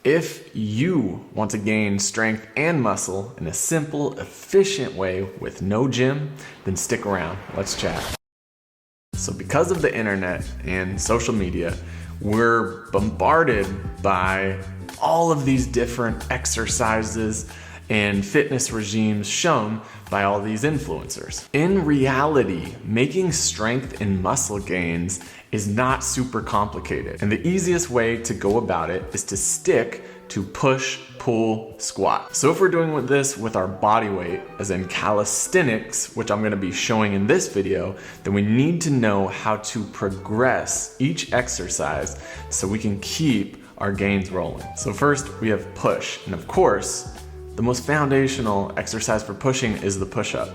If you want to gain strength and muscle in a simple, efficient way with no gym, then stick around. Let's chat. So because of the internet and social media, we're bombarded by all of these different exercises and fitness regimes shown by all these influencers. In reality, making strength and muscle gains is not super complicated. And the easiest way to go about it is to stick to push, pull, squat. So if we're doing this with our body weight, as in calisthenics, which I'm gonna be showing in this video, then we need to know how to progress each exercise so we can keep our gains rolling. So first we have push, and of course, the most foundational exercise for pushing is the push-up.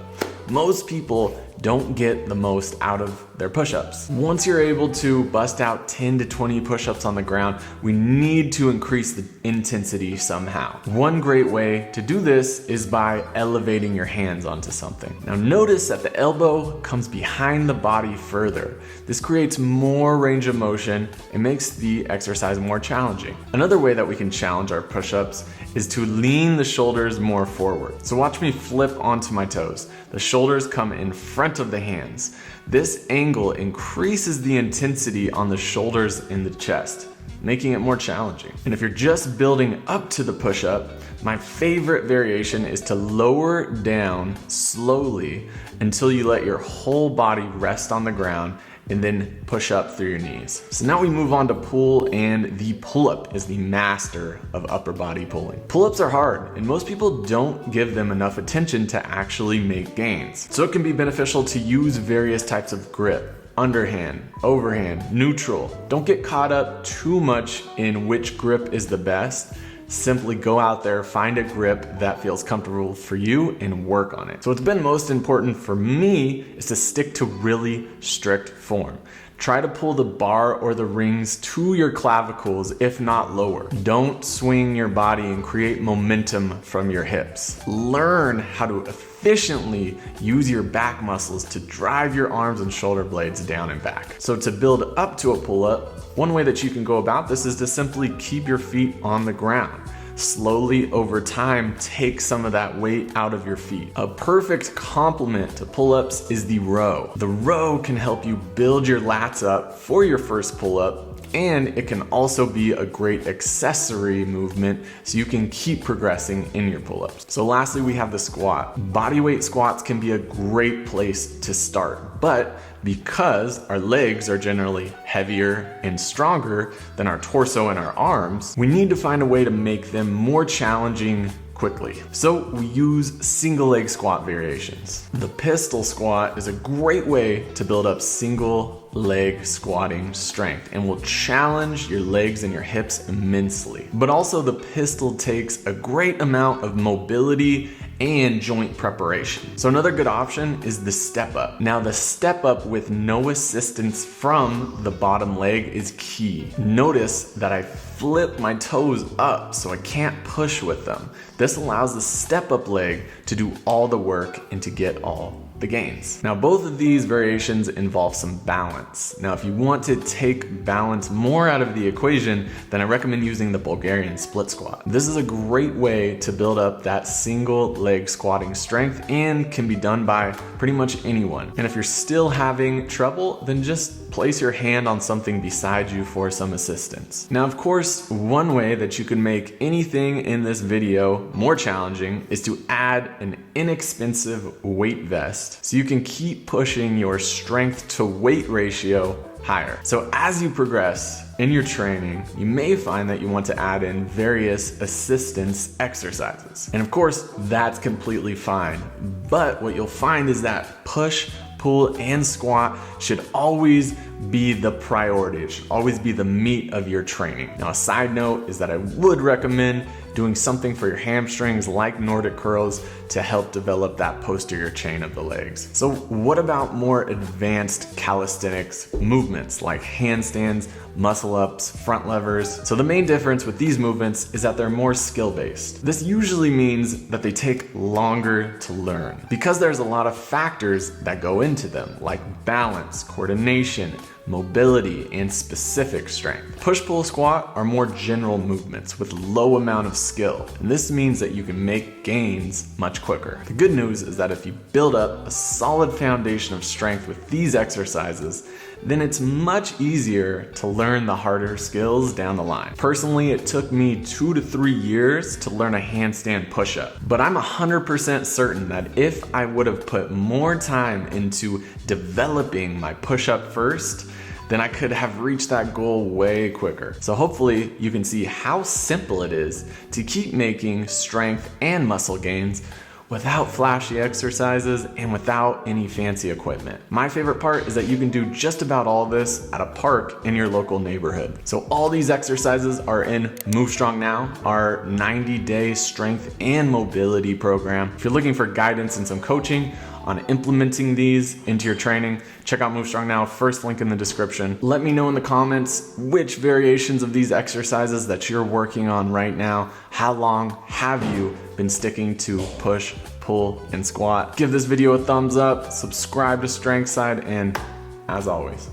Most people don't get the most out of their push-ups. Once you're able to bust out 10 to 20 push-ups on the ground, we need to increase the intensity somehow. One great way to do this is by elevating your hands onto something. Now notice that the elbow comes behind the body further. This creates more range of motion and makes the exercise more challenging. Another way that we can challenge our push-ups is to lean the shoulders more forward. So watch me flip onto my toes. The shoulders come in front of the hands. This angle increases the intensity on the shoulders and the chest, making it more challenging. And if you're just building up to the push-up, my favorite variation is to lower down slowly until you let your whole body rest on the ground and then push up through your knees. So now we move on to pull, and the pull-up is the master of upper body pulling. Pull-ups are hard, and most people don't give them enough attention to actually make gains. So it can be beneficial to use various types of grip: underhand, overhand, neutral. Don't get caught up too much in which grip is the best. Simply go out there, find a grip that feels comfortable for you, and work on it. So what's been most important for me is to stick to really strict form. Try to pull the bar or the rings to your clavicles, if not lower. Don't swing your body and create momentum from your hips. Learn how to efficiently use your back muscles to drive your arms and shoulder blades down and back. So to build up to a pull-up, one way that you can go about this is to simply keep your feet on the ground. Slowly over time, take some of that weight out of your feet. A perfect complement to pull-ups is the row. The row can help you build your lats up for your first pull-up, and it can also be a great accessory movement so you can keep progressing in your pull-ups. So lastly, we have the squat. Bodyweight squats can be a great place to start, but because our legs are generally heavier and stronger than our torso and our arms, we need to find a way to make them more challenging quickly. So we use single leg squat variations. The pistol squat is a great way to build up single leg squatting strength and will challenge your legs and your hips immensely. But also the pistol takes a great amount of mobility and joint preparation. So another good option is the step up. Now the step up with no assistance from the bottom leg is key. Notice that I flip my toes up so I can't push with them. This allows the step up leg to do all the work and to get all the gains. Now both of these variations involve some balance. Now if you want to take balance more out of the equation, then I recommend using the Bulgarian split squat. This is a great way to build up that single leg squatting strength and can be done by pretty much anyone. And if you're still having trouble, then just place your hand on something beside you for some assistance. Now of course, one way that you can make anything in this video more challenging is to add an inexpensive weight vest so you can keep pushing your strength to weight ratio higher. So as you progress in your training, you may find that you want to add in various assistance exercises. And of course, that's completely fine. But what you'll find is that push, pull, and squat should always be the priority. It should always be the meat of your training. Now, a side note is that I would recommend doing something for your hamstrings like Nordic curls to help develop that posterior chain of the legs. So what about more advanced calisthenics movements like handstands, muscle ups, front levers? So the main difference with these movements is that they're more skill-based. This usually means that they take longer to learn because there's a lot of factors that go into them, like balance, coordination, mobility, and specific strength. Push-pull squat are more general movements with low amount of skill, and this means that you can make gains much quicker. The good news is that if you build up a solid foundation of strength with these exercises, then it's much easier to learn the harder skills down the line. Personally, it took me 2 to 3 years to learn a handstand push-up, but I'm 100% certain that if I would have put more time into developing my push-up first, then I could have reached that goal way quicker. So hopefully you can see how simple it is to keep making strength and muscle gains without flashy exercises and without any fancy equipment. My favorite part is that you can do just about all this at a park in your local neighborhood. So all these exercises are in Move Strong Now, our 90-day strength and mobility program. If you're looking for guidance and some coaching on implementing these into your training, check out Move Strong Now, first link in the description. Let me know in the comments which variations of these exercises that you're working on right now. How long have you been sticking to push, pull, and squat? Give this video a thumbs up, subscribe to Strength Side, and as always,